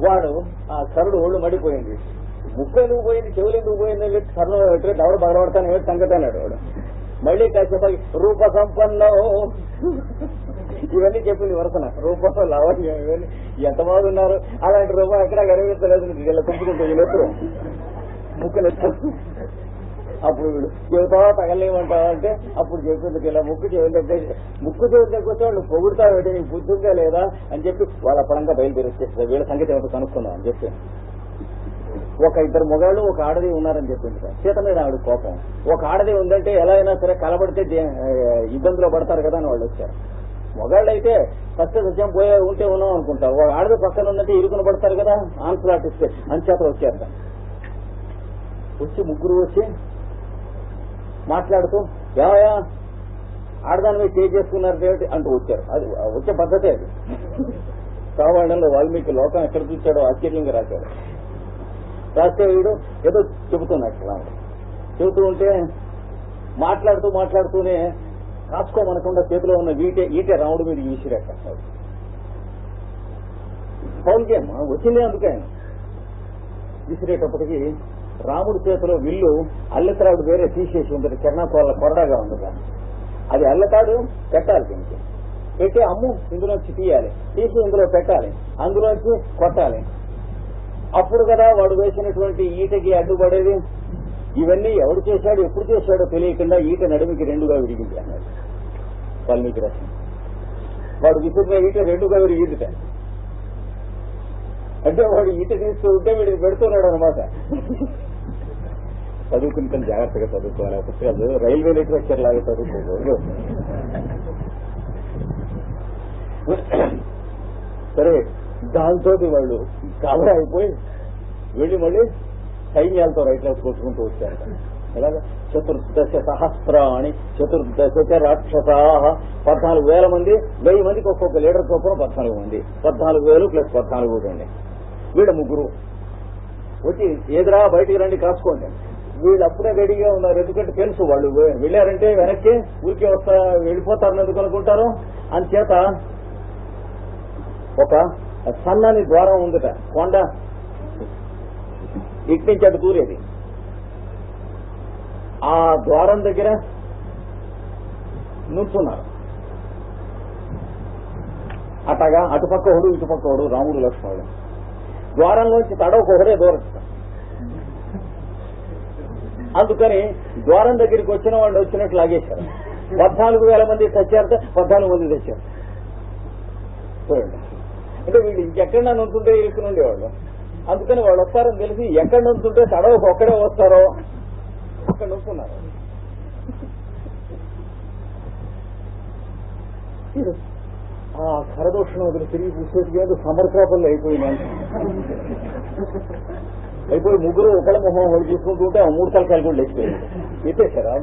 వాడు ఆ కరుడు ఒళ్ళు మడిపోయింది, ముక్కు ఎందుకు పోయింది, చెవులు ఎందుకు పోయింది అని చెప్పి కర్ణం పెట్టి దవడ బగలబడతాను ఏమిటి సంగతి అన్నాడు వాడు. మళ్ళీ కాసేపు రూప సంపన్నం ఇవన్నీ చెప్పింది వరసన, రూపం లావణ్యం ఇవన్నీ ఎంత బాగున్నారు, అలాంటి రూపం ఎక్కడా కనిపించలేదు, ఇలా తుంపుకుంటూ వీళ్ళెత్తరు ముక్కులెత్తు. అప్పుడు వీడు చెబుతావా తగలేమంటావా అంటే అప్పుడు చెప్పింది ఇలా ముక్కు చెవి దగ్గర వాళ్ళు పొగుడుతావు ఏంటి, నీకు బుద్ధిగా లేదా అని చెప్పి వాళ్ళ పరంగా బయలుదేరిస్తే వీళ్ళ సంగతి ఏమిటో కనుక్కుందాం అని చెప్పి ఒక ఇద్దరు మొగాళ్ళు ఒక ఆడది ఉన్నారని చెప్పింది. సీత మీద ఆవిడ కోపం, ఒక ఆడది ఉందంటే ఎలా అయినా సరే కలబడితే ఇబ్బందిలో పడతారు కదా అని వాళ్ళు వచ్చారు. మొగాళ్ళు అయితే ఫస్ట్ సత్యం పోయే ఉంటే ఉన్నాం అనుకుంటారు, ఒక ఆడది పక్కన ఉందంటే ఇరుకున పడతారు కదా ఆన్సలాట్ ఇస్తే అంచేత వచ్చారు. వచ్చి ముగ్గురు వచ్చి మాట్లాడుతూ ఏమయ్యా ఆడదాని మీద చేసుకున్నారు ఏమిటి అంటూ వచ్చారు. అది వచ్చే పద్ధతే అది. రామాయణంలో వాల్మీకి లోకం ఎక్కడ చూశాడో ఆశ్చర్యంగా రాశాడు. రాస్తే వీడు ఏదో చెబుతున్నాడు, చెబుతూ ఉంటే మాట్లాడుతూనే రాసుకోమనకుండా చేతిలో ఉన్న ఈటే రాముడి మీద ఈసిరాక పౌల్కేమ వచ్చిందే అందుకే ఆయన విసిరేటప్పటికి రాముడి చేతిలో విల్లు అల్లెత్రాడు వేరే తీసేసి ఉంటుంది, కిరణాకోళ్ళ కొరడాగా ఉండదు, అది అల్లతాడు పెట్టాలి, దీనికి పెట్టి అమ్ము ఇందులోంచి తీయాలి, తీసి ఇందులో పెట్టాలి, అందులోంచి కొట్టాలి, అప్పుడు కదా వాడు వేసినటువంటి ఈటకి అడ్డుపడేది. ఇవన్నీ ఎవడు చేశాడు ఎప్పుడు చేశాడో తెలియకుండా ఈట నడుమికి రెండుగా విరిగింది అన్నాడు వాల్మీకి రచన. వాడు విసిరిన ఈట రెండుగా విరిగిందిట అంటే వాడు ఈట తీస్తూ ఉంటే వీడికి పెడుతున్నాడు అనమాట. చదువుకుంటే జాగ్రత్తగా చదువుకోవాలి, పుస్తకాలు రైల్వే లిటరేచర్ లాగా చదువుకోకూడదు. సరే దాంతో వాళ్ళు కవర్ అయిపోయి వెళ్ళి మళ్ళీ సైన్యాలతో రైట్లో కొట్టుకుంటూ వచ్చారు. ఎలాగా 14,000 చతుర్దశ రాక్షసా 14,000 మంది, 1000 మందికి ఒక్కొక్క లీడర్ చొప్పున 14 మంది, 14,000 ప్లస్ 14 అండి. వీళ్ళ ముగ్గురు వచ్చి ఎదురా బయటికి రండి కాసుకోండి. వీళ్ళు అప్పుడే రెడీగా ఉన్నారు, ఎందుకంటే తెలుసు వాళ్ళు వెళ్ళారంటే వెనక్కి ఊరికే వెళ్ళిపోతారని ఎందుకు అనుకుంటారు. అంచేత ఒక సన్నని ద్వారం ఉందట, కొండ ఇటు నుంచి అటు దూరేది. ఆ ద్వారం దగ్గర నుంచున్నారు. అట్టగా అటుపక్క ఒకడు ఇటుపక్క ఒకడు రాముడు లక్ష్మణుడు. ద్వారంలోంచి తడవకొకడే దూరచ్చు. అందుకని ద్వారం దగ్గరికి వచ్చిన వాళ్ళు వచ్చినట్లు లాగేశారు. 14,000 మంది తెచ్చారంటే 14 మంది తెచ్చారు. చూడండి, అంటే వీళ్ళు ఇంకెక్కడన్నా నుంచుంటే ఇరుక్కుని ఉండేవాళ్ళు. అందుకని వాళ్ళు వస్తారని తెలిసి ఎక్కడ నుంచుంటే తడవకు ఒక్కడే వస్తారో అక్కడ నుంచున్నారు. ఆ ఖరదోషణం వదిలి తిరిగి చూసేది కాదు, సమర్కాపంలో అయిపోయినాయి. అయిపోయి ముగ్గురు ఒకళ్ళ మొహం వాళ్ళు చూసుకుంటూ ఉంటే ఆ 3 తలకాయలు కూడా లేచిపోయింది. ఎత్తేసారా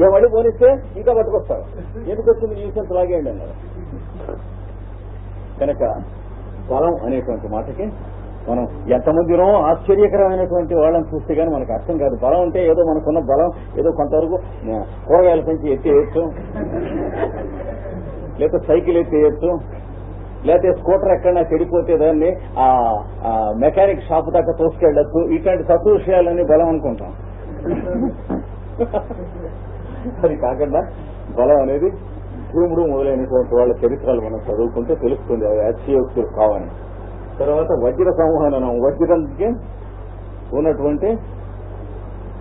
ఏమడి పోనిస్తే ఇంకా పట్టుకొస్తారు, ఎందుకు వచ్చింది న్యూసెన్స్ లాగేయండి అన్నారు. కనుక బలం అనేటువంటి మాటకి మనం ఎంతమందినో ఆశ్చర్యకరమైనటువంటి వాళ్ళని చూస్తే గానీ మనకు అర్థం కాదు. బలం అంటే ఏదో మనకున్న బలం ఏదో కొంతవరకు కూరగాయల పెంచి ఎత్తేయచ్చు, లేకపోతే సైకిల్ ఎత్తేయచ్చు, లేకపోతే స్కూటర్ ఎక్కడన్నా చెడిపోతే దాన్ని ఆ మెకానిక్ షాప్ దాకా తోసుకెళ్ళచ్చు. ఇట్లాంటి తప్పు విషయాలన్నీ బలం అనుకుంటాం. అది కాకుండా బలం అనేది భూముడు మొదలైనటువంటి వాళ్ళ చరిత్రలు మనం చదువుకుంటే తెలుస్తుంది, అవి అతిశయోక్తులు కావని. తర్వాత వజ్ర సంవహనం, వజ్రంకి ఉన్నటువంటి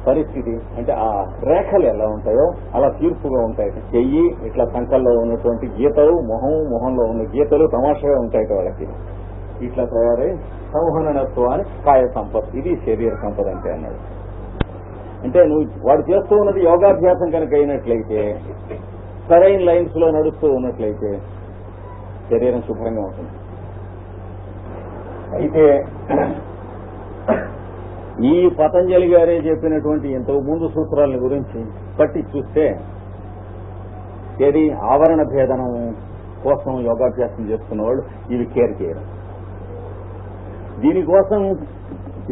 పరిస్థితి అంటే ఆ రేఖలు ఎలా ఉంటాయో అలా తీర్పుగా ఉంటాయి. చెయ్యి ఇట్లా సంకల్లో ఉన్నటువంటి గీతలు, మొహంలో ఉన్న గీతలు తమాషగా ఉంటాయి వాళ్ళకి. ఇట్లా తయారై సంవహనత్వాన్ని కాయ సంపద, ఇది శరీర సంపద అంటే అన్నాడు. అంటే నువ్వు వాడు చేస్తూ ఉన్నది యోగాభ్యాసం కనుక అయినట్లయితే, సరైన లైన్స్ లో నడుస్తూ ఉన్నట్లయితే శరీరం శుభ్రంగా ఉంటుంది. అయితే ఈ పతంజలి గారే చెప్పినటువంటి ఎంతో ముందు సూత్రాల గురించి పట్టి చూస్తే ఏది ఆవరణ భేదనం కోసం యోగాభ్యాసం చేస్తున్న వాళ్ళు ఇవి కేర్ చేయరు. దీనికోసం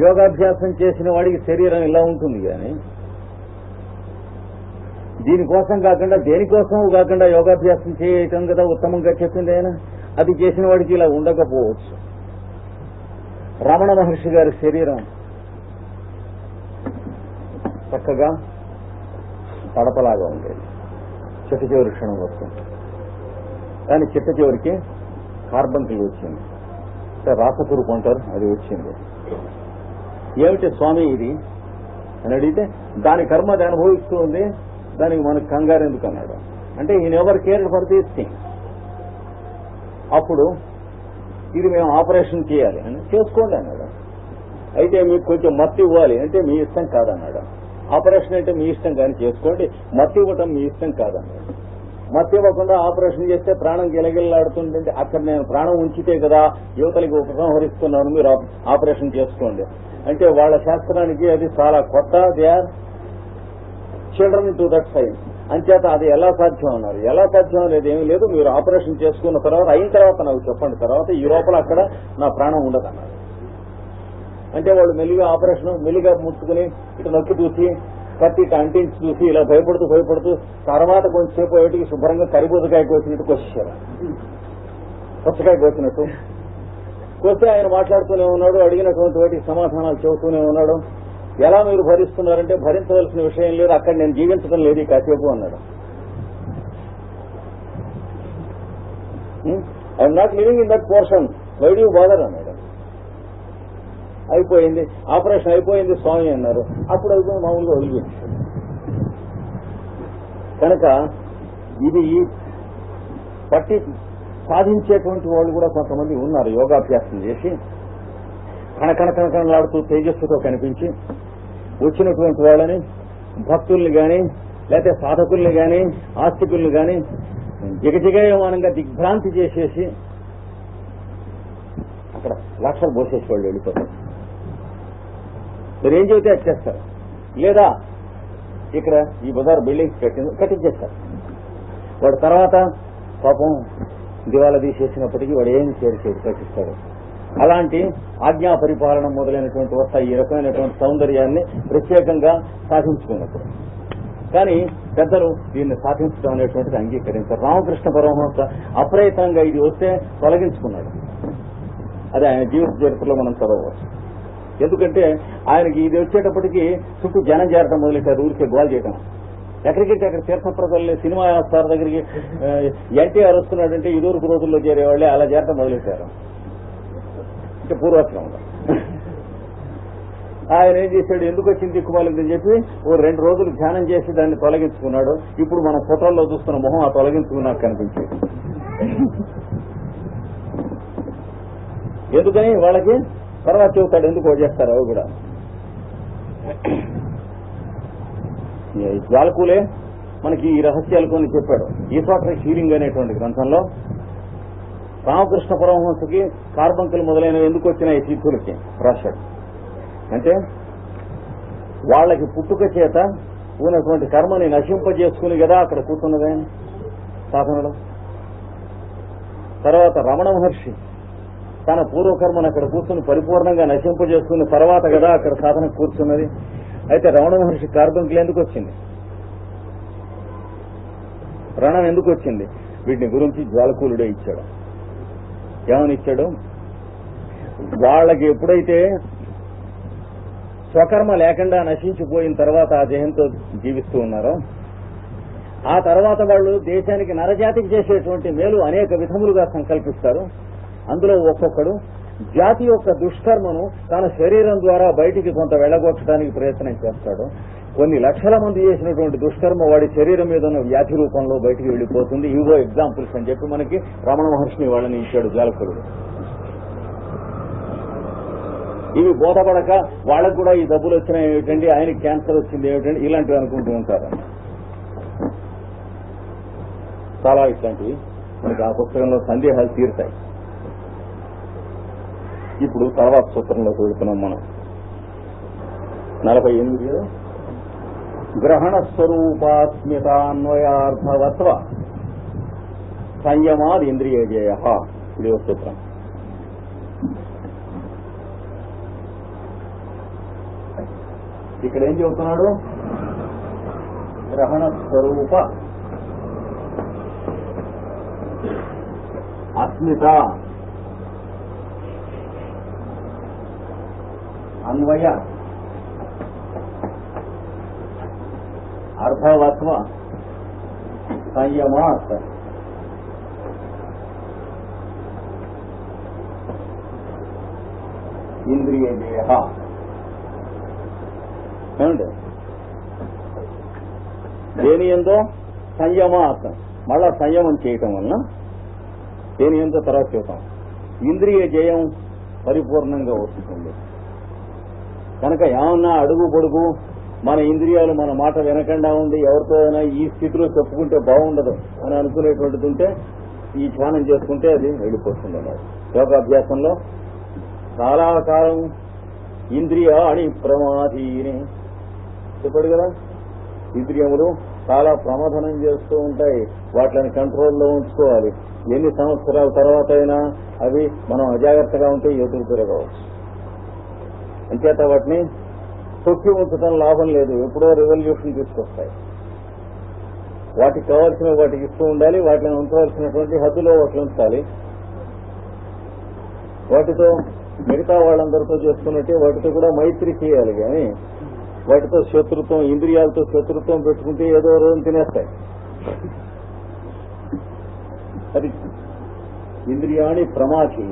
యోగాభ్యాసం చేసిన వాడికి శరీరం ఇలా ఉంటుంది, కానీ దీనికోసం కాకుండా దేనికోసం కాకుండా యోగాభ్యాసం చేయటం కదా ఉత్తమంగా చెప్పింది ఆయన. అది చేసిన వాడికి ఇలా ఉండకపోవచ్చు. రమణ మహర్షి గారి శరీరం చక్కగా పడపలాగా ఉండేది. చిట్ట చివరి క్షణం వస్తుంది. కానీ చిట్ట చివరికి కార్బంకిల్ వచ్చింది. రాసపురుపు అంటారు, అది వచ్చింది. ఏమిటి స్వామి ఇది అని అడిగితే దాని కర్మ అది అనుభవిస్తూ ఉంది, దానికి మనకు కంగారు ఎందుకు అన్నాడు. అంటే ఈ never cared for these things. అప్పుడు ఇది మేము ఆపరేషన్ చేయాలి అని చేసుకోండి అన్నాడు. అయితే మీకు కొంచెం మత్తు ఇవ్వాలి అంటే మీ ఇష్టం కాదన్నాడు. ఆపరేషన్ అంటే మీ ఇష్టం కానీ చేసుకోండి, మత్తు ఇవ్వటం మీ ఇష్టం కాదన్నాడు. మత్తు ఇవ్వకుండా ఆపరేషన్ చేస్తే ప్రాణం గిలగిల్లాడుతుంటే అక్కడ నేను ప్రాణం ఉంచితే కదా యువతలకి ఉపసంహరిస్తున్నాను, మీరు ఆపరేషన్ చేసుకోండి అంటే వాళ్ళ శాస్త్రానికి అది చాలా కొత్త. They are children to that science. అంచేత అది ఎలా సాధ్యం అన్నారు. ఎలా సాధ్యం అనేది ఏమీ లేదు, మీరు ఆపరేషన్ చేసుకున్న తర్వాత అయిన తర్వాత నాకు చెప్పండి, తర్వాత ఈ లోపల అక్కడ నా ప్రాణం ఉండదన్నారు. అంటే వాళ్ళు మెల్లిగా ఆపరేషన్ మెల్లిగా ముట్టుకుని ఇటు నొక్కి చూసి కత్తి అంటించి చూసి ఇలా భయపడుతూ తర్వాత కొంచెంసేపు ఏటికి శుభ్రంగా కరిబూతకాయ కోసినట్టు కోసేశారు. పుచ్చకాయ కోసినట్టు కోస్తే ఆయన మాట్లాడుతూనే ఉన్నాడు, అడిగినటువంటి వాటికి సమాధానాలు చెబుతూనే ఉన్నాడు. ఎలా మీరు భరిస్తున్నారంటే భరించవలసిన విషయం లేదు, అక్కడ నేను జీవించడం లేదు కాసేపు అన్నాడు. I'm not living in that portion, why do you bother అన్నాడు. అయిపోయింది, ఆపరేషన్ అయిపోయింది స్వామి అన్నారు. అప్పుడు అయిపోయింది, మామూలుగా వదిలిపోయింది. కనుక ఇది పట్టి సాధించేటువంటి వాళ్ళు కూడా కొంతమంది ఉన్నారు. యోగాభ్యాసం చేసి కణకణలాడుతూ తేజస్సుతో కనిపించి వచ్చినటువంటి వాళ్ళని భక్తుల్ని కానీ లేకపోతే సాధకుల్ని కానీ ఆస్తికుల్ని కానీ జిగజిగయమానంగా దిగ్భ్రాంతి చేసేసి అక్కడ లక్షలు పోసేసి వాళ్ళు వెళ్ళిపోతారు. మీరు ఏం చెబితే అది చేస్తారు. లేదా ఇక్కడ ఈ బజార్ బిల్డింగ్స్ కట్టించేస్తారు. వాడు తర్వాత పాపం దివాలా తీసేసినప్పటికీ వాడు ఏం చేయడు కట్టిస్తాడు. అలాంటి ఆజ్ఞా పరిపాలన మొదలైనటువంటి వస్తాయి ఈ రకమైనటువంటి సౌందర్యాన్ని ప్రత్యేకంగా సాధించుకున్నప్పుడు. కానీ పెద్దలు దీన్ని సాధించడం అనేటువంటిది అంగీకరించారు. రామకృష్ణ పరమహంస అప్రయత్నంగా ఇది వస్తే తొలగించుకున్నాడు. అది ఆయన జీవిత చరిత్రలో మనం చదవచ్చు. ఎందుకంటే ఆయనకి ఇది వచ్చేటప్పటికి చుట్టూ జనం చేరటం మొదలెట్టారు, ఊరికే గోల్ చేయటం. ఎక్కడికంటే అక్కడ తీర్థప్రదల్ని సినిమా స్టార్ దగ్గరికి ఎన్టీఆర్ వస్తున్నాడంటే ఇదివరకు రోజుల్లో చేరేవాళ్లే అలా చేరటం మొదలెట్టారు. అంటే పూర్వత్రంలో ఆయన ఏం చేశాడు, ఎందుకు వచ్చింది దిక్కుమాలిందని చెప్పి ఓ 2 రోజులు ధ్యానం చేసి దాన్ని తొలగించుకున్నాడు. ఇప్పుడు మనం ఫోటోల్లో చూస్తున్న మొహం ఆ తొలగించుకున్నాక కనిపించేది. ఎందుకని వాళ్ళకి తర్వాత చెబుతాడు ఎందుకు చేస్తారు. అవి కూడా జ్వాలకూలే మనకి ఈ రహస్యాలు కొన్ని చెప్పాడు. ఈసాట్రిక్ హీలింగ్ అనేటువంటి గ్రంథంలో రామకృష్ణ పరమహంసకి కార్బంకులు మొదలైనవి ఎందుకు వచ్చినాయి సిద్ధులకి రాశాడు. అంటే వాళ్ళకి పుట్టుక చేత ఉన్నటువంటి కర్మని నశింపజేసుకుని కదా అక్కడ కూర్చున్నదే సాధనలో. తర్వాత రమణ మహర్షి తన పూర్వకర్మను అక్కడ కూర్చుని పరిపూర్ణంగా నశింపజేసుకున్న తర్వాత కదా అక్కడ సాధన కూర్చున్నది. అయితే రమణ మహర్షి కార్బంకులు ఎందుకు వచ్చింది, రణం ఎందుకు వచ్చింది, వీటిని గురించి జ్వాలకూలుడే ఇచ్చాడు. ఏమని ఇచ్చాడు, వాళ్ళకి ఎప్పుడైతే స్వకర్మ లేకుండా నశించిపోయిన తర్వాత ఆ దేహంతో జీవిస్తూ ఉన్నారో ఆ తర్వాత వాళ్ళు దేశానికి నరజాతికి చేసేటువంటి మేలు అనేక విధములుగా సంకల్పిస్తారు. అందులో ఒక్కొక్కడు జాతి యొక్క దుష్కర్మను తన శరీరం ద్వారా బయటికి కొంత వెళ్ళగొట్టడానికి ప్రయత్నం చేస్తాడు. కొన్ని లక్షల మంది చేసినటువంటి దుష్కర్మ వాడి శరీరం మీద ఉన్న వ్యాధి రూపంలో బయటికి వెళ్ళిపోతుంది. ఇవో ఎగ్జాంపుల్స్ అని చెప్పి మనకి రమణ మహర్షిని వాళ్ళని ఇచ్చాడు జ్వాలకులుడు. ఇవి బోధపడక వాళ్ళకు కూడా ఈ డబ్బులు వచ్చినాయి ఏమిటండి, ఆయనకి క్యాన్సర్ వచ్చింది ఏమిటండి, ఇలాంటివి అనుకుంటూ ఉంటారు. చాలా ఇట్లాంటివి మనకి ఆ పుస్తకంలో సందేహాలు తీరుతాయి. ఇప్పుడు తర్వాత సూత్రంలో చూడుతున్నాం మనం 48 గ్రహణ స్వరూపాస్మితాన్వయార్థవత్వ సంయమాద్ ఇంద్రియజయ. ఇది సూత్రం. ఇక్కడ ఏం చెబుతున్నాడు, గ్రహణ స్వరూప అస్మిత అన్వయ అర్ధవత్వ సంయమాత్ ఇంద్రియజయ. ఏమండి దేని ఎందో సంయమాత్, మళ్ళా సంయమం చేయటం వలన దేని ఎంతో తర్వాత చూద్దాం ఇంద్రియ జయం పరిపూర్ణంగా వస్తుంది. కనుక ఏమన్నా అడుగు పొడుగు మన ఇంద్రియాలు మన మాట వినకుండా ఉండి ఎవరితో అయినా ఈ స్థితిలో చెప్పుకుంటే బాగుండదు అని అనుకునేటువంటిది ఉంటే ఈ ధ్యానం చేసుకుంటే అది వెళ్ళిపోతుంది అన్నారు. యోగాభ్యాసంలో చాలా కాలం ఇంద్రియాణి ప్రమాధీని చెప్పాడు కదా, ఇంద్రియములు చాలా ప్రమాదనం చేస్తూ ఉంటాయి, వాటిని కంట్రోల్లో ఉంచుకోవాలి. ఎన్ని సంవత్సరాల తర్వాత అయినా అవి మనం అజాగ్రత్తగా ఉంటే ఎదురు తిరగవచ్చు. అంచేత వాటిని తొక్కి ఉంచడం లాభం లేదు, ఎప్పుడో రెవల్యూషన్ తీసుకొస్తాయి. వాటికి కావాల్సిన వాటికి ఇస్తూ ఉండాలి, వాటిని ఉంచవలసినటువంటి హద్దులో వాటిని ఉంచాలి. వాటితో మిగతా వాళ్ళందరితో చేసుకున్నట్టే వాటితో కూడా మైత్రి చేయాలి. కానీ వాటితో శత్రుత్వం, ఇంద్రియాలతో శత్రుత్వం పెట్టుకుంటే ఏదో రోజు తినేస్తాయి. అది ఇంద్రియాణి ప్రమాచి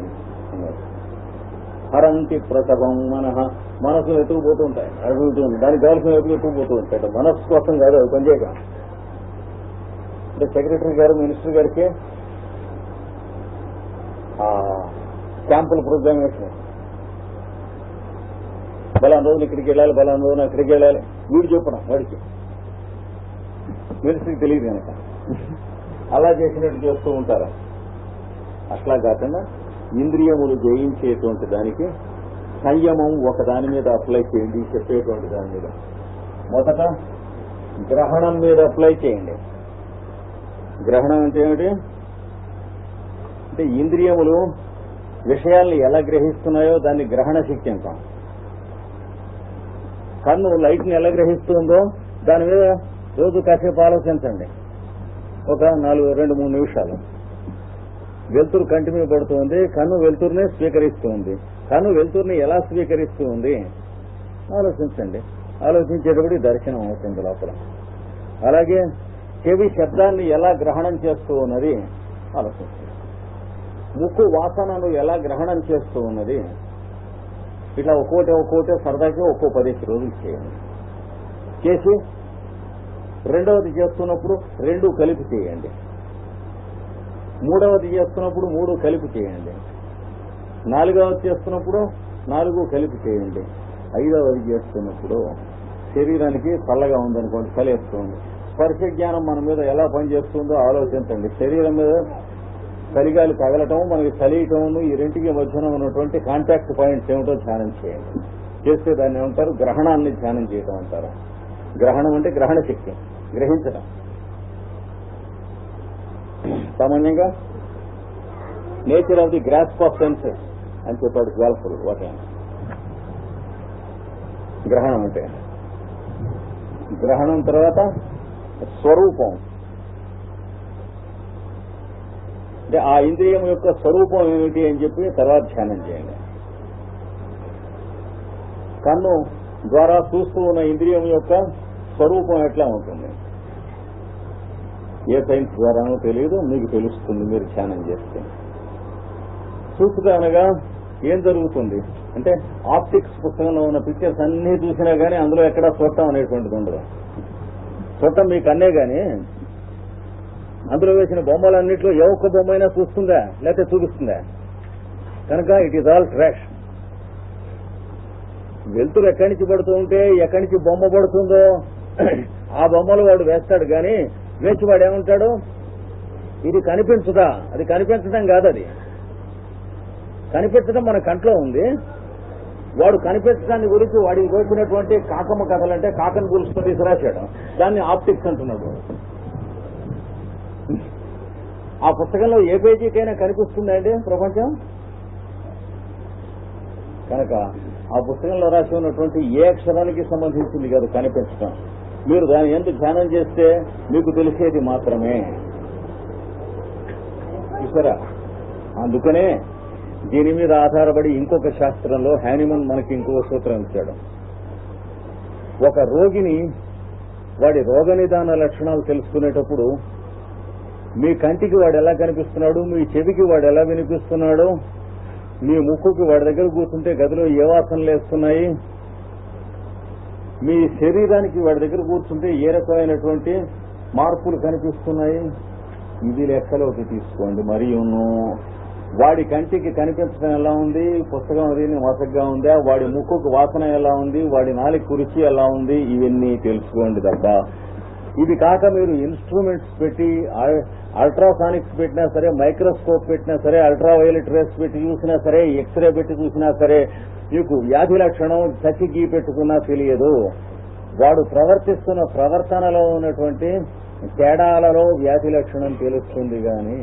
హరంతి ప్రసవం మనసు ఎత్తుకుపోతూ ఉంటాయి, అడుగుతుంది దానికి కావాల్సిన ఎత్తుకుపోతూ ఉంటాయి. మనస్సు కోసం కాదు, అది పనిచేయక. అంటే సెక్రటరీ గారు మినిస్టర్ గారికి క్యాంపుల ప్రోగ్రామ్ వేసినాయి. బలాన్ రోజులు ఇక్కడికి వెళ్ళాలి, బలాన్ రోజున అక్కడికి వెళ్ళాలి, వీడు చెప్పడం వాడికి మినిస్టర్కి తెలియదు కనుక అలా చేసినట్టు చేస్తూ ఉంటారు. అట్లా కాకుండా ఇంద్రియములు జయించేటువంటి దానికి సంయమం ఒక దాని మీద అప్లై చేయండి. చెప్పేటువంటి దాని మీద మొదట గ్రహణం మీద అప్లై చేయండి. గ్రహణం అంటే ఏమిటి అంటే ఇంద్రియములు విషయాల్ని ఎలా గ్రహిస్తున్నాయో దాన్ని గ్రహణ శక్తి అంటాం. కన్ను లైట్ని ఎలా గ్రహిస్తుందో దాని మీద రోజు కాసేపు ఆలోచించండి, ఒక 2-3 నిమిషాలు. వెలుతురు కంటి మీద పడుతుంది, కన్ను వెలుతురునే స్వీకరిస్తూ ఉంది. కన్ను వెలుతురుని ఎలా స్వీకరిస్తూ ఉంది ఆలోచించండి. ఆలోచించేటప్పుడు దర్శనం అవుతుంది లోపల. అలాగే చెవి శబ్దాన్ని ఎలా గ్రహణం చేస్తూ ఉన్నది ఆలోచించండి. ముక్కు వాసనను ఎలా గ్రహణం చేస్తూ ఉన్నది. ఇట్లా ఒక్కోటే సరదాకి 10 రోజులు చేయండి. చేసి రెండవది చేస్తున్నప్పుడు 2 కలిపి చేయండి. మూడవది చేస్తున్నప్పుడు 3 కలిపి చేయండి. 4వది చేస్తున్నప్పుడు 4 కలిపి చేయండి. 5వది చేస్తున్నప్పుడు శరీరానికి చల్లగా ఉందనుకోండి, చలేస్తుంది. స్పర్శ జ్ఞానం మన మీద ఎలా పనిచేస్తుందో ఆలోచించండి. శరీరం మీద చలిగాలి తగలటం, మనకి చలియటం, ఈ రెంటికి మధ్యన ఉన్నటువంటి కాంటాక్ట్ పాయింట్స్ ఏమిటో ధ్యానం చేయండి. చేస్తే దాన్ని ఏమంటారు? గ్రహణాన్ని ధ్యానం చేయడం అంటారు. గ్రహణం అంటే గ్రహణ శక్తి, గ్రహించడం. సామాన్యంగా nature of the grasp of senses అని చెప్పాడు జ్వాలకుడు. వాటి గ్రహణం అంటే గ్రహణం తర్వాత స్వరూపం అంటే ఆ ఇంద్రియం యొక్క స్వరూపం ఏమిటి అని చెప్పి తర్వాత ధ్యానం చేయండి. కన్ను ద్వారా చూస్తూ ఉన్న ఇంద్రియం యొక్క స్వరూపం ఎట్లా ఉంటుంది? ఏ సైన్స్ ద్వారానో తెలియదు, మీకు తెలుస్తుంది మీరు ధ్యానం చేస్తే. చూపుట అనగా ఏం జరుగుతుంది అంటే ఆప్టిక్స్ పుస్తకంలో ఉన్న పిక్చర్స్ అన్ని చూసినా కానీ అందులో ఎక్కడా చూడటం అనేటువంటిది ఉండదు. చూడటం మీకు అన్నే కానీ అందులో వేసిన బొమ్మలన్నింటిలో ఏ ఒక్క బొమ్మ అయినా చూస్తుందా లేకపోతే చూపిస్తుందా? కనుక ఇట్ ఈజ్ ఆల్ ట్రాష్. వెలుతురు ఎక్కడి నుంచి పడుతూ ఉంటే ఎక్కడి నుంచి బొమ్మ పడుతుందో ఆ బొమ్మలు వాడు వేస్తాడు. కానీ వేసి వాడు ఏమంటాడు? ఇది కనిపించదా? అది కనిపించడం కాదు, అది కనిపించడం మన కంట్లో ఉంది. వాడు కనిపించడాన్ని గురించి వాడికి వేసినటువంటి కాకమ్మ కథలంటే కాకన్ గుల్స్తో తీసుకురాశాడు, దాన్ని ఆప్టిక్స్ అంటున్నాడు. ఆ పుస్తకంలో ఏ పేజీకైనా కనిపిస్తుందండి ప్రపంచం? కనుక ఆ పుస్తకంలో రాసి ఉన్నటువంటి ఏ అక్షరానికి సంబంధించింది కాదు కనిపించడం. మీరు దాని ఎందుకు ధ్యానం చేస్తే మీకు తెలిసేది మాత్రమే. చూసారా? అందుకనే దీని మీద ఆధారపడి ఇంకొక శాస్త్రంలో హ్యానిమన్ మనకి ఇంకొక సూత్రం ఇచ్చాడు. ఒక రోగిని వాడి రోగ నిదాన లక్షణాలు తెలుసుకునేటప్పుడు మీ కంటికి వాడు ఎలా కనిపిస్తున్నాడు, మీ చెవికి వాడు ఎలా వినిపిస్తున్నాడు, మీ ముక్కుకి వాడి దగ్గర కూర్చుంటే గదిలో ఏ వాసనలు వేస్తున్నాయి, మీ శరీరానికి వాడి దగ్గర కూర్చుంటే ఏ రకమైనటువంటి మార్పులు కనిపిస్తున్నాయి, ఇది లెక్కలోకి తీసుకోండి. మరియును వాడి కంటికి కనిపించడం ఎలా ఉంది, పుస్తకం అది మసగ్గా ఉందా, వాడి ముక్కుకు వాసన ఎలా ఉంది, వాడి నాలుగు రుచి ఎలా ఉంది, ఇవన్నీ తెలుసుకోండి తప్ప ఇవి కాక మీరు ఇన్స్ట్రుమెంట్స్ పెట్టి అల్ట్రాసానిక్స్ పెట్టినా సరే, మైక్రోస్కోప్ పెట్టినా సరే, అల్ట్రావైలెట్ రేస్ పెట్టి చూసినా సరే, ఎక్స్రే పెట్టి చూసినా సరే మీకు వ్యాధి లక్షణం చచ్చికి పెట్టుకున్నా తెలియదు. వాడు ప్రవర్తిస్తున్న ప్రవర్తనలో ఉన్నటువంటి తేడాలలో వ్యాధి లక్షణం తెలుస్తుంది గాని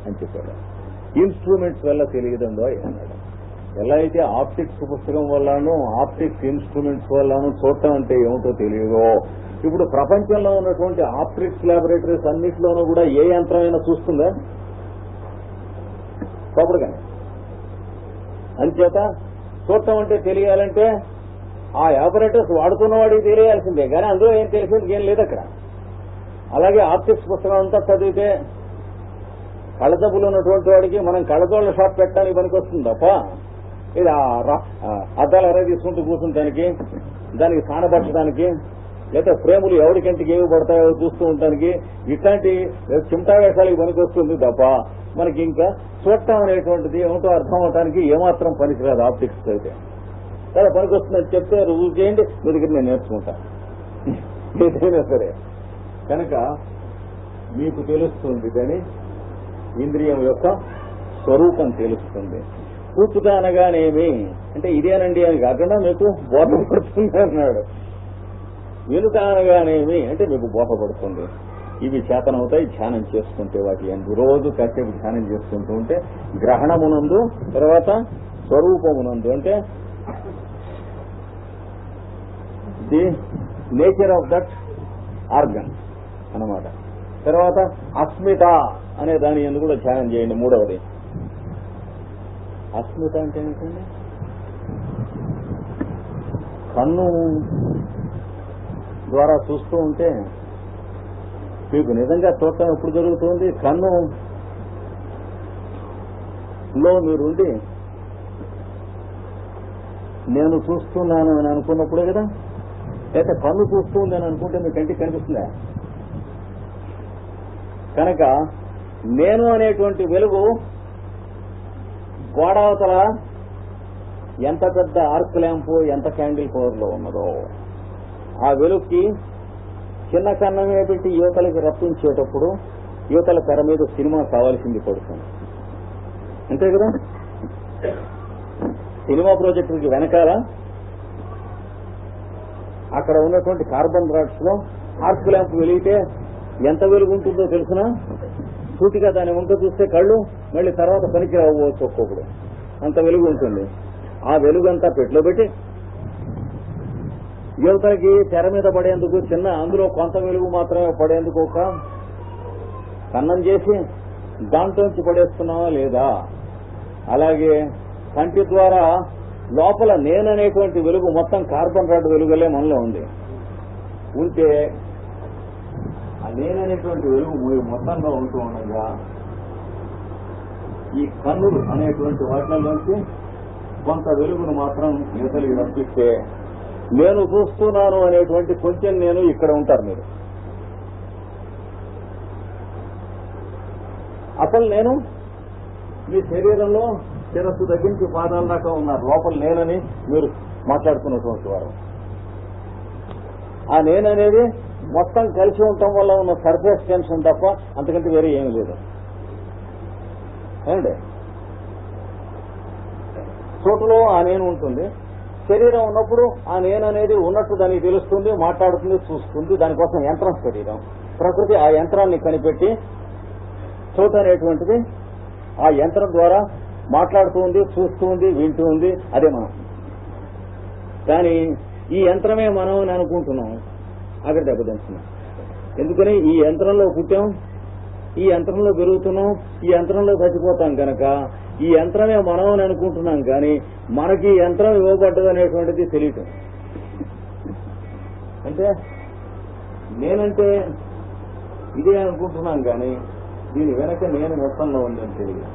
అని చెప్పాడు. ఇన్స్ట్రుమెంట్స్ వల్ల తెలియదండో అన్నాడు. ఎలా అయితే ఆప్టిక్స్ పుస్తకం వల్లను ఆప్టిక్స్ ఇన్స్ట్రుమెంట్స్ వల్లను చూడటం అంటే ఏమిటో తెలియదో, ఇప్పుడు ప్రపంచంలో ఉన్నటువంటి ఆప్టిక్స్ ల్యాబొరేటరీస్ అన్నింటిలోనూ కూడా ఏ యంత్రమైనా చూస్తుందా? చూపడుగానే. అంచేత చూడటం అంటే తెలియాలంటే ఆ ల్యాబొరేటరీస్ వాడుతున్న వాడికి తెలియాల్సిందే, కానీ అందులో ఏం తెలిసేది ఏం లేదు అక్కడ. అలాగే ఆప్టిక్స్ పుస్తకం అంతా చదివితే కళ్ళజబ్బులు ఉన్నటువంటి వాడికి మనం కళ్ళజోళ్ళ షాప్ పెట్టడానికి పనికి వస్తుంది తప్ప ఇది అద్దాలు అరే తీసుకుంటూ కూర్చుంటానికి, దానికి సానపరచడానికి, లేదా ఫ్రేములు ఎవరికంటికి ఏవి పడతాయో చూస్తూ ఉండటానికి, ఇట్లాంటి చిమ్టా వేషాలకి పనికి వస్తుంది తప్ప మనకి ఇంకా చూడటం అనేటువంటిది ఏమిటో అర్థం అవటానికి ఏమాత్రం పనికిరాదు. ఆప్టిక్స్ అయితే చాలా పనికి వస్తుందని చెప్తే రుజువు చేయండి, మీ దగ్గర నేను నేర్చుకుంటా ఏదైనా సరే. కనుక మీకు తెలుస్తుంది కానీ ఇంద్రియం యొక్క స్వరూపం తెలుస్తుంది. కూర్చుట అనగానేమి అంటే ఇదేనండి అని కాకుండా మీకు బోధపడుతుంది అన్నాడు. వినుట అనగానేమి అంటే మీకు బోధపడుతుంది. ఇవి చేతనవుతాయి ధ్యానం చేసుకుంటే. వాటి అందు రోజు కాసేపు ధ్యానం చేసుకుంటూ ఉంటే గ్రహణమునందు, తర్వాత స్వరూపమునందు అంటే the nature of that organ అన్నమాట. తర్వాత అస్మిత అనే దాని ఎందు కూడా ధ్యానం చేయండి. మూడవది అస్మిత అంటే ఏంటండి? కన్ను ద్వారా చూస్తూ ఉంటే మీకు నిజంగా చూడటం ఎప్పుడు జరుగుతుంది? కన్నులో మీరుండి నేను చూస్తున్నాను అని అనుకున్నప్పుడే కదా. అయితే కన్ను చూస్తూ ఉంది అని అనుకుంటే మీ కంటికి కనిపిస్తుందా? కనుక నేను అనేటువంటి వెలుగు గోడావతల ఎంత పెద్ద ఆర్క్ ల్యాంపు, ఎంత క్యాండిల్ పవర్ లో ఉన్నదో ఆ వెలుగుకి చిన్న కన్నమే పెట్టి యువతలకి రప్పించేటప్పుడు యువతల తెర మీద సినిమా కావాల్సింది పడుతుంది. అంతే కదా. సినిమా ప్రాజెక్టుకి వెనకాల అక్కడ ఉన్నటువంటి కార్బన్ రాడ్స్ లో ఆర్క్ ల్యాంప్ వెలిగితే ఎంత వెలుగు ఉంటుందో తెలుసునా? సూటిగా దాని వంక చూస్తే కళ్ళు మళ్ళీ తర్వాత పనికి రావచ్చు ఒక్కొక్కడు, అంత వెలుగు ఉంటుంది. ఆ వెలుగంతా పెట్టులో పెట్టి యువతకి తెర మీద పడేందుకు చిన్న అందులో కొంత వెలుగు మాత్రమే పడేందుకు ఒక కన్నం చేసి దాంట్లోంచి పడేస్తున్నావా లేదా? అలాగే కంటి ద్వారా లోపల నేననేటువంటి వెలుగు మొత్తం కార్బన్ రాడ్ వెలుగులే మనలో ఉంది. ఉంటే ఆ నేననేటువంటి వెలుగు మొత్తంలో ఉంటూ ఉండగా ఈ కన్నులు అనేటువంటి వాటిలోంచి కొంత వెలుగును మాత్రం యువతలకి రప్పిస్తే నేను చూస్తున్నాను అనేటువంటి కొంచెం నేను ఇక్కడ ఉంటారు మీరు. అసలు నేను మీ శరీరంలో శిరస్సు తగ్గించి పాదాల దాకా ఉన్నారు. లోపల నేనని మీరు మాట్లాడుతున్నటువంటి వారు. ఆ నేననేది మొత్తం కలిసి ఉండటం వల్ల ఉన్న సర్ఫేస్ టెన్షన్ తప్ప అంతకంటే వేరే ఏమీ లేదు. ఏమండి? చోటులో ఆ నేను ఉంటుంది. శరీరం ఉన్నప్పుడు ఆ నేను అనేది ఉన్నట్టు దానికి తెలుస్తుంది, మాట్లాడుతుంది, చూస్తుంది. దానికోసం యంత్రం శరీరం. ప్రకృతి ఆ యంత్రాన్ని కనిపెట్టి చోటు అనేటువంటిది ఆ యంత్రం ద్వారా మాట్లాడుతూ ఉంది, చూస్తూ ఉంది, వింటూ ఉంది. అదే మనం. కానీ ఈ యంత్రమే మనం అని అనుకుంటున్నాం, అక్కడ దెబ్బతింటున్నాం. ఎందుకని ఈ యంత్రంలో పుట్టాం, ఈ యంత్రంలో పెరుగుతున్నాం, ఈ యంత్రంలో చచ్చిపోతాం కనుక ఈ యంత్రమే మనం అని అనుకుంటున్నాం కానీ మనకి ఈ యంత్రం ఇవ్వబడ్డది అనేటువంటిది తెలియటం. అంటే నేనంటే ఇదే అనుకుంటున్నాం కానీ దీని వెనక నేను మొత్తంలో ఉందని తెలియదు.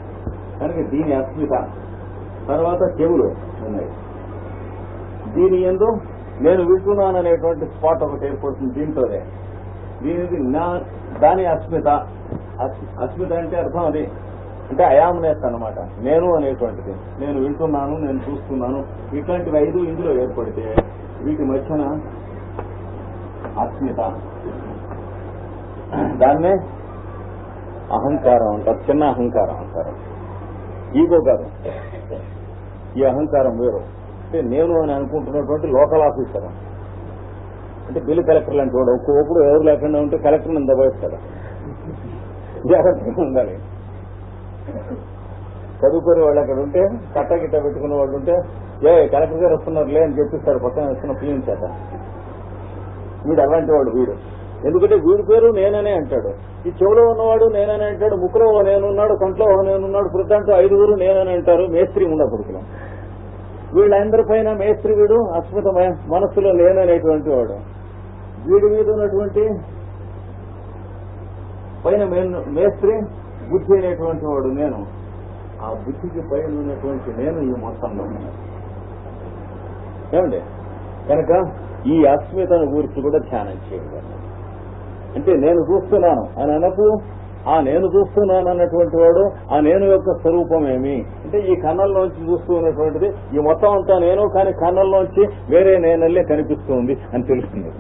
కనుక దీని అస్మిత. తర్వాత చెవులు ఉన్నాయి, దీని యందు నేను వింటున్నాను అనేటువంటి స్పాట్ ఒకటి ఏర్పడుతుంది దీంట్లోనే. దీనికి దాని అస్మిత. అస్మిత అంటే అర్థం అది, అంటే అయామ్నెస్ అన్నమాట, నేను అనేటువంటిది. నేను వింటున్నాను, నేను చూస్తున్నాను, ఇట్లాంటివి 5 ఇందులో ఏర్పడితే వీటి మధ్యన అస్మిత. దాన్నే అహంకారం అంటారు, చిన్న అహంకారం అంటారు. ఈగో కాదు, ఈ అహంకారం వేరు. అంటే నేను అని అనుకుంటున్నటువంటి లోకల్ ఆఫీసర్, అంటే బిల్లు కలెక్టర్ లాంటి వాడు. ఒక్కొక్కడు ఎవరు లేకుండా ఉంటే కలెక్టర్ దబాయిస్తాడు. జాగ్రత్తగా ఉండాలి. చదువుకునే వాళ్ళు అక్కడ ఉంటే కట్ట గిట్ట పెట్టుకునే వాళ్ళు ఉంటే కలెక్టర్ గారు వస్తున్నారు లే అని చెప్పిస్తాడు పక్కన వస్తున్న పిఎం చేత. వీడు అలాంటి వాడు వీడు. ఎందుకంటే వీడి పేరు నేననే అంటాడు. ఈ చెవులో ఉన్నవాడు నేననే అంటాడు, ముక్కులో నేనున్నాడు, కంట్లో నేనున్నాడు, ప్రతిదాంట్లో 5 నేనని అంటారు. మేస్త్రి ఉండకూడదు. వీళ్ళందరిపైన మేస్త్రి వీడు, అస్మితమయ మనస్సులో నేననేటువంటి వాడు. వీడి మీద ఉన్నటువంటి పైన మేస్త్రి బుద్ధి అనేటువంటి వాడు నేను. ఆ బుద్ధికి పైన ఉన్నటువంటి నేను ఈ మొత్తంలో ఏమండి. కనుక ఈ అస్మితను గురించి కూడా ధ్యానం చేయాలి. అంటే నేను చూస్తున్నాను అని అనకు, ఆ నేను చూస్తున్నాను అన్నటువంటి వాడు ఆ నేను యొక్క స్వరూపం ఏమి అంటే ఈ కన్నంలోంచి చూస్తూ ఉన్నటువంటిది ఈ మొత్తం అంతా నేను, కానీ కన్నంలోంచి వేరే నేనల్లే కనిపిస్తుంది అని తెలుస్తుంది.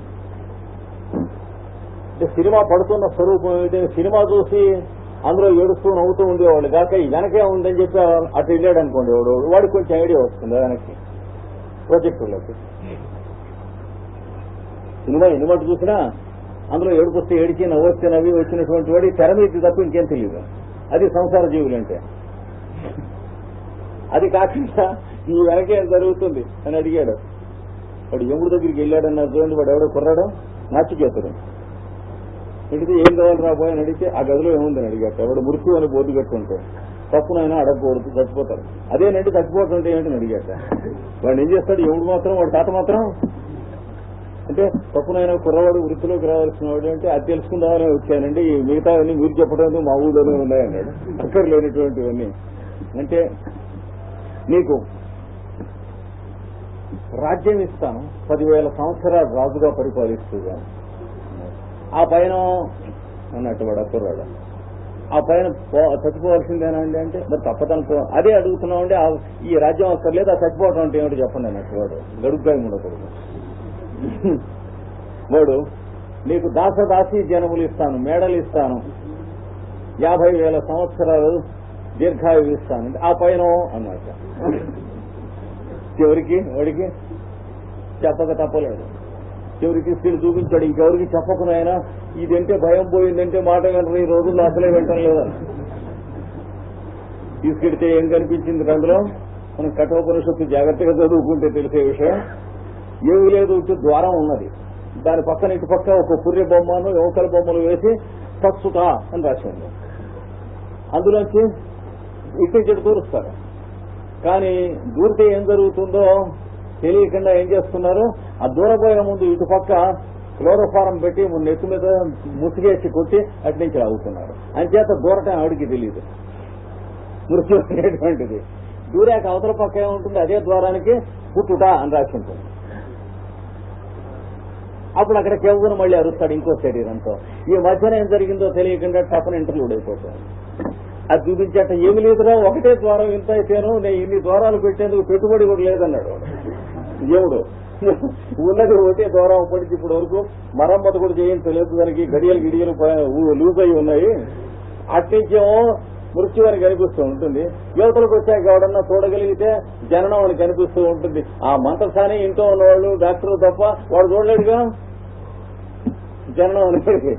అంటే సినిమా పడుతున్న స్వరూపం ఏమిటి? సినిమా చూసి అందులో ఏడుస్తూ నవ్వుతూ ఉండేవాళ్ళు కాక వెనకే ఉందని చెప్పి అటు వెళ్ళాడు అనుకోండి వాడికి కొంచెం ఐడియా వస్తుంది వెనక్కి ప్రాజెక్టులోకి. సినిమా ఎన్ని మటు చూసినా అందులో ఏడుకొస్తే ఏడిచి నవ్వొస్తే నవ్వి వచ్చినటువంటి వాడి తెర మీద తప్ప ఇంకేం తెలియదు. అది సంసార జీవులంటే. అది కాకుండా ఈ వెనకేం జరుగుతుంది అని అడిగాడు వాడు. యముడి దగ్గరికి వెళ్ళాడన్నారు చూడండి, వాడు ఎవడో కుర్రాడు నాచికేతుడు. అడిగితే ఏం కావాలి రాబోయే అని అడిగితే ఆ గదిలో ఏముందని అడిగాట. వాడు మృత్యు అని బోర్డు కట్టుకుంటే తప్పునైనా అడగకూడదు, చచ్చిపోతారు. అదేనంటే చచ్చిపోవటం అంటే ఏంటని అడిగాట. వాడు ఏం చేస్తాడు యముడు మాత్రం, వాడు తాత మాత్రం అంటే తప్పునైనా కుర్రవాడు వృత్తిలోకి రావాల్సిన వాడు అంటే అది తెలుసుకుందామని వచ్చానండి, మిగతావన్నీ మీరు చెప్పడం మా ఊళ్ళోనే ఉన్నాయన్నాడు. అక్కడ లేనటువంటివన్నీ. అంటే నీకు రాజ్యం ఇస్తాను, 10,000 సంవత్సరాలు రాజుగా పరిపాలిస్తున్నాను. ఆ పైన అన్నట్టు వాడు కుర్రాడు ఆ పైన చచ్చిపోవాల్సిందేనండి అంటే మరి తప్పదనుకో. అదే అడుగుతున్నామండి, ఈ రాజ్యం అవసరం లేదు, ఆ చచ్చిపోవటం అంటే ఏమిటి చెప్పండి అన్నట్టు వాడు గడుగ్గాయ ఉండకూడదు. వాడు నీకు దాసదాసి జనములు ఇస్తాను, మేడలు ఇస్తాను, 50,000 సంవత్సరాలు దీర్ఘాయువు ఇస్తాను. ఆ పైన అన్నమాట. చివరికి వాడికి చెప్పక తప్పలేదు. చివరికి స్త్రీలు చూపించాడు. ఇంకెవరికి చెప్పకునైనా ఇదంటే భయం పోయిందంటే మాట వినరు, ఈ రోజుల్లో అసలే వింటం లేదని. తీసుకెడితే ఏం కనిపించింది అందులో? మనం కఠోపనిషత్తు జాగ్రత్తగా చదువుకుంటే తెలిసే విషయం ఏమీ లేదు. ఇటు ద్వారం ఉన్నది, దాని పక్కన ఇటు పక్క ఒక పుర్రె బొమ్మను యువకల బొమ్మలు వేసి సత్సుత అని రాసింది. అందులోంచి ఇటు చెడు దూరుస్తారు. కానీ దూరితే ఏం జరుగుతుందో తెలియకుండా ఏం చేస్తున్నారు, ఆ దూరపోయే ముందు ఇటు పక్క క్లోరోఫారం పెట్టి నెత్తి మీద ముసిగేసి కొట్టి అటు నుంచి లాగుతున్నారు. అంచేత దూరటం ఆవిడికి తెలియదు మృత్యు అనేటువంటిది. దూరాక అవతల పక్క ఏముంటుంది, అదే ద్వారానికి పుట్టుట అని రాసి ఉంటుంది. అప్పుడు అక్కడ చెవును మళ్ళీ అరుస్తాడు ఇంకో శరీరంతో. ఈ మధ్యన ఏం జరిగిందో తెలియకుండా టపన ఇంటర్వ్యూడ్ అయిపోతాడు. అది చూపించేట ఏమి లేదురా, ఒకటే ద్వారం ఇంత అయితేను నేను ఇన్ని ద్వారాలు పెట్టేందుకు పెట్టుబడి కూడా లేదన్నాడు దేవుడు. ఉన్నది ఒకటే ద్వారం అప్పటికి ఇప్పటి వరకు మరమ్మతు కూడా చేయించలేదు, దానికి గడియలు గిడియలు లూజ్ అయి ఉన్నాయి. అట్టించేమో మృత్యు అని కనిపిస్తూ ఉంటుంది. యువతలకు వచ్చాక ఎవడన్నా చూడగలిగితే జననం అని కనిపిస్తూ ఉంటుంది. ఆ మంత్రసాని ఇంట్లో ఉన్నవాళ్ళు డాక్టర్ తప్ప వాడు చూడలేడుగా జననం అనేది.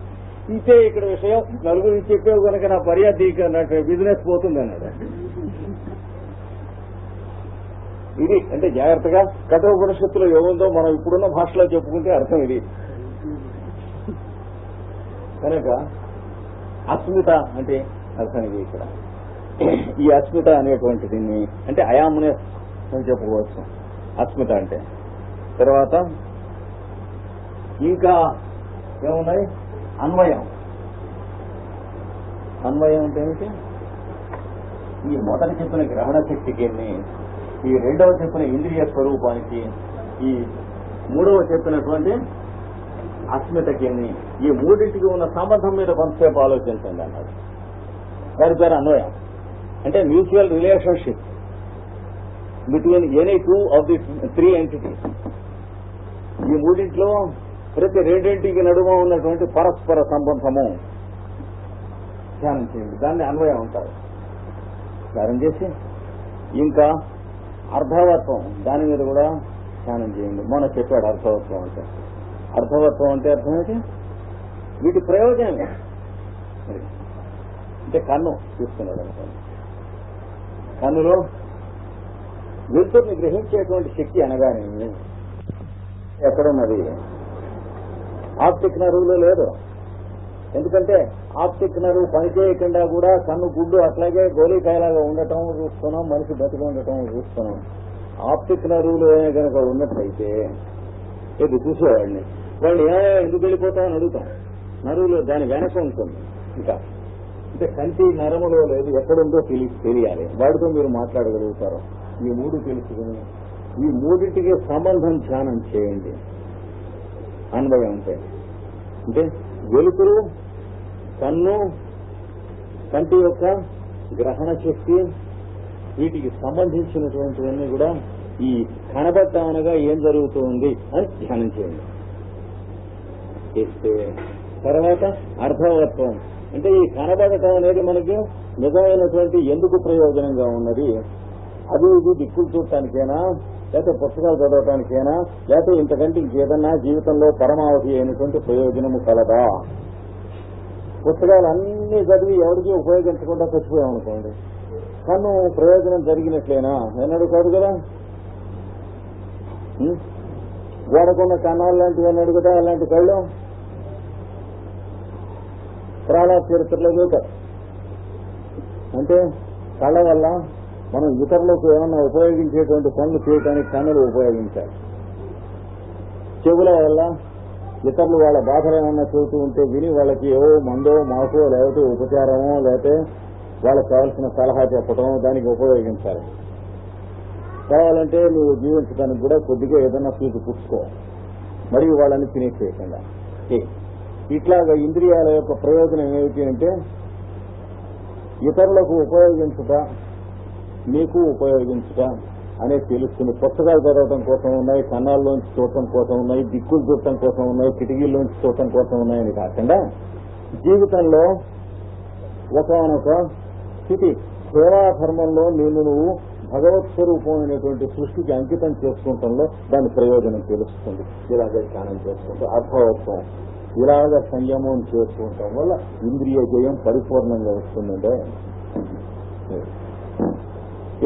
ఇచ్చే ఇక్కడ విషయం నలుగురికి చెప్పేవి కనుక నా పర్యాది నాకు బిజినెస్ పోతుంది అన్నాడు. ఇది అంటే జాగ్రత్తగా కఠోపనిషత్తులో ఏముందో మనం ఇప్పుడున్న భాషలో చెప్పుకుంటే అర్థం ఇది. కనుక అస్మిత అంటే అర్థం ఇది ఇక్కడ. ఈ అస్మిత అనేటువంటి దీన్ని అంటే అయామునే అని చెప్పుకోవచ్చు. అస్మిత అంటే తర్వాత ఇంకా ఏమున్నాయి? అన్వయం. అన్వయం అంటే ఏమిటి? ఈ మొదటి చెప్పిన గ్రహణ శక్తికి, ఈ రెండవ చెప్పిన ఇంద్రియ స్వరూపానికి, ఈ మూడవ చెప్పినటువంటి అస్మితకి, ఈ మూడింటికి ఉన్న సంబంధం మీద కొంతసేపు ఆలోచించండి అన్నాడు. దాని పేరు అన్వయం. అంటే mutual relationship between any two of the three entities. ఈ మూడింట్లో ప్రతి రెండింటికి నడుమ ఉన్నటువంటి పరస్పర సంబంధము ధ్యానం చేయండి. దాన్ని అన్వయం అంటారు. ధ్యానం చేసి ఇంకా అర్ధవత్వం, దాని మీద కూడా ధ్యానం చేయండి. మొన్న చెప్పాడు అర్ధవత్వం అంటే. అర్ధవత్వం అంటే అర్థం ఏంటి? వీటి ప్రయోజనమే. అంటే కన్ను చూస్తున్నాడు అనుకోండి, కన్నులో వెలుతురుని గ్రహించేటువంటి శక్తి అనగానే ఎక్కడున్నది? ఆప్టిక్ నరువులో లేదు. ఎందుకంటే ఆప్టిక్ నరువు పనిచేయకుండా కూడా కన్ను గుడ్డు అట్లాగే గోళీకాయలాగా ఉండటం చూస్తున్నాం, మనిషి బతికి ఉండటం చూస్తున్నాం. ఆప్టిక్ నరువులో కనుక ఉన్నట్లయితే ఇది చూసేవాడిని, వాళ్ళు ఎందుకు వెళ్ళిపోతామని అడుగుతాం. నరువులో దాని వెనక ఉంటుంది. ఇంకా అంటే కంటి నరములో లేదు, ఎక్కడుందో తెలియాలి. వాడితో మీరు మాట్లాడగలుగుతారు. ఈ మూడు తెలుసుకుని ఈ మూడింటికి సంబంధం ధ్యానం చేయండి. అన్వయం అంటే వెలుతురు, కన్ను, కంటి యొక్క గ్రహణ శక్తి, వీటికి సంబంధించినటువంటివన్నీ కూడా ఈ కనబడ్డం అనగా ఏం జరుగుతుంది అని ధ్యానం చేయండి. చేస్తే తర్వాత అర్ధవత్వం అంటే ఈ కనబడటం అనేది మనకి నిజమైనటువంటి ఎందుకు ప్రయోజనంగా ఉన్నది? అది ఇది దిక్కులు చూడటానికైనా, లేకపోతే పుస్తకాలు చదవటానికైనా, లేకపోతే ఇంతకంటే ఇంకేదన్నా జీవితంలో పరమావధి అయినటువంటి ప్రయోజనము కలదా? పుస్తకాలు అన్ని చదివి ఎవరికి ఉపయోగించకుండా చచ్చిపోయాం అనుకోండి, కన్ను ప్రయోజనం జరిగినట్లేనా? ఎన్నడూ కాదు కదా. గోడకున్న కన్నాలు లాంటివి అన్నాడు కదా, అలాంటి కళ్ళు ప్రహ్లాద చరిత్రలో చూస్తారు. అంటే కళ్ళ వల్ల మనం ఇతరులకు ఏమన్నా ఉపయోగించేటువంటి పనులు చేయడానికి కన్నులు ఉపయోగించాలి. చెవుల వల్ల ఇతరులు వాళ్ళ బాధలు ఏమన్నా చూస్తూ ఉంటే విని వాళ్ళకి ఏవో మందో మాకో లేకపోతే ఉపచారమో లేకపోతే వాళ్ళకి కావాల్సిన సలహా చెప్పడం దానికి ఉపయోగించాలి. కావాలంటే నువ్వు జీవించడానికి కూడా కొద్దిగా ఏదన్నా స్వీట్ పుచ్చుకో, మరియు వాళ్ళని తినేసేయకుండా. ఇట్లాగా ఇంద్రియాల యొక్క ప్రయోజనం ఏమిటి అంటే ఇతరులకు ఉపయోగించుట, మీకు ఉపయోగించుట అనేది తెలుస్తుంది. పుస్తకాలు చదవటం కోసం ఉన్నాయి, కన్నాల్లోంచి చూడటం కోసం ఉన్నాయి, దిక్కులు చూడటం కోసం ఉన్నాయి, కిటికీల్లోంచి చూడటం కోసం ఉన్నాయని కాకుండా జీవితంలో ఒకనొక స్థితి సేవాధర్మంలో నువ్వు భగవత్ స్వరూపమైనటువంటి సృష్టికి అంకితం చేసుకుంటంలో దాని ప్రయోజనం తెలుస్తుంది. ఇలాగే ధ్యానం చేసుకుంటూ అర్థవత్వం ఇలాగ సంయమం చేసుకుంటాం వల్ల ఇంద్రియ జయం పరిపూర్ణంగా వస్తుందంటే.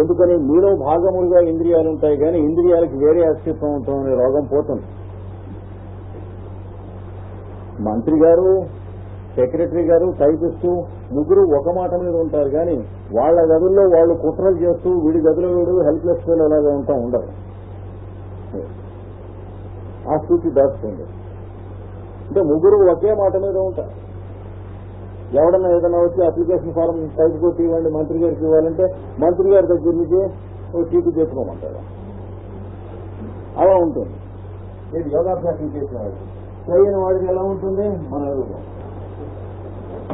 ఎందుకని మీలో భాగములుగా ఇంద్రియాలు ఉంటాయి, కానీ ఇంద్రియాలకు వేరే అస్తిత్వం ఉంటుందనే రోగం పోతుంది. మంత్రి గారు, సెక్రటరీ గారు, టైపిస్టు ముగ్గురు ఒక మాట మీద ఉంటారు, కానీ వాళ్ళ గదుల్లో వాళ్ళు కుట్రలు చేస్తూ వీడి గదిలో వీడు హెల్ప్లెస్ ఫీల్ అలాగా ఉంటా ఉండరు. ఆ స్థితి దాచుతుంది. అంటే ముగ్గురు ఒకే మాట మీద ఉంటారు. ఎవడన్నా ఏదైనా వచ్చి అప్లికేషన్ ఫారం టైప్ కొట్టి ఇవ్వండి మంత్రి గారికి ఇవ్వాలంటే మంత్రి గారి దగ్గర నుంచి ఓ చీటీ తెచ్చుకోమంటారు. అలా ఉంటుంది. ఇది యోగాభ్యాసం చేసిన వాడికి. చేయని వాడికి ఎలా ఉంటుంది? మనం ఎదుగు.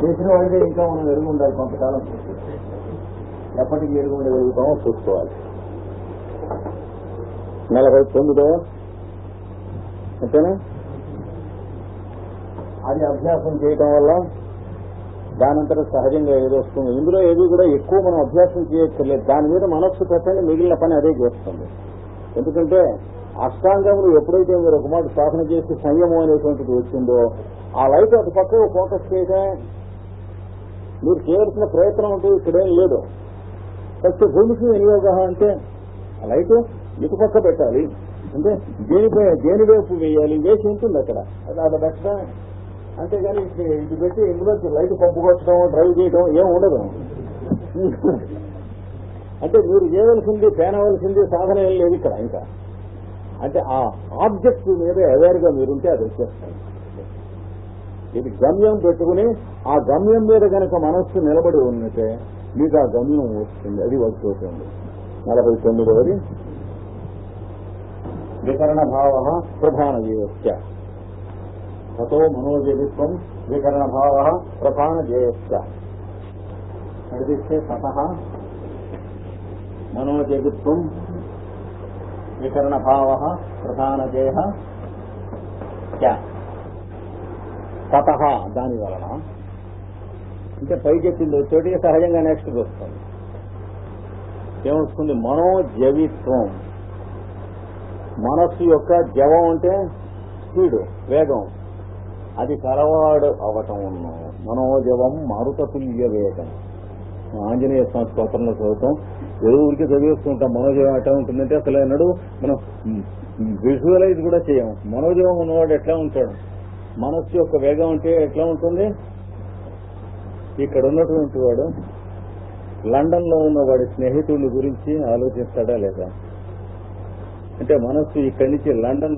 చేసిన వాడికి ఇంకా మనం ఎరుగు ఉండాలి కొంతకాలం. ఎప్పటికీ ఎరుగు ఉండగలుగుతామో చూసుకోవాలి. 49వ అంతేనా? అది అభ్యాసం చేయటం వల్ల దానంతరం సహజంగా ఏదో వస్తుంది. ఇందులో ఏది కూడా ఎక్కువ మనం అభ్యాసం చేయక్కర్లేదు. దాని మీద మనస్సు పెట్టండి, మిగిలిన పని అదే చేస్తుంది. ఎందుకంటే అష్టాంగములు ఎప్పుడైతే మీరు ఒక మాట సాధన చేసి సంయమం అనేటువంటిది వచ్చిందో ఆ లైట్ అటు పక్క ఫోకస్ చేయటం మీరు చేయవలసిన ప్రయత్నం అంటూ ఇక్కడేం లేదు. ఫస్ట్ భూమికి వినియోగ అంటే ఆ లైట్ ఇటు పక్క పెట్టాలి, అంటే దేని వైపు వేయాలి, వేసి ఉంటుంది అక్కడ. అది పెట్టడం అంతేగాని ఇది పెట్టి ఇందులో లైట్ పంపుకొచ్చడం డ్రైవ్ చేయడం ఏం ఉండదు. అంటే మీరు చేయవలసింది పేనవలసింది సాధన ఏం లేదు ఇక్కడ ఇంకా. అంటే ఆ ఆబ్జెక్ట్ మీద అవేర్గా మీరుంటే అది వచ్చేస్తుంది. ఇది గమ్యం పెట్టుకుని ఆ గమ్యం మీద కనుక మనస్సు నిలబడి ఉన్నట్టే మీకు ఆ గమ్యం వస్తుంది. అది వస్తుంది. 49వది వికరణ భావ ప్రధాన జీవస్య. తతో మనోజవిత్వం వికరణ భావ ప్రధాన జేయస్య. నడిపిస్తే తతః మనోజవిత్వం వికరణ భావ ప్రధాన జేయ తతః. దాని వలన అంటే పై చెప్పింది వచ్చేటి సహజంగా నెక్స్ట్ వస్తుంది. ఏమొస్తుంది? మనోజవిత్వం. మనస్సు యొక్క జవం అంటే స్పీడ్, వేగం. అది కలవాడు అవటం ఉన్నాం. మనోజవం మారుతతుల్య వేగం. ఆంజనేయ స్వామి స్తోత్రంలో చదువుతాం. ఏదో ఊరికి చదివేస్తుంటాం. మనోజవం ఎట్లా ఉంటుందంటే అసలు అన్నాడు మనం విజువలైజ్ కూడా చేయము. మనోజవం ఉన్నవాడు ఎట్లా ఉంటాడు? మనస్సు యొక్క వేగం అంటే ఎట్లా ఉంటుంది? ఇక్కడ ఉన్నటువంటి వాడు లండన్ లో ఉన్న వాడి స్నేహితుడి గురించి ఆలోచిస్తాడా లేదా? అంటే మనస్సు ఇక్కడి నుంచి లండన్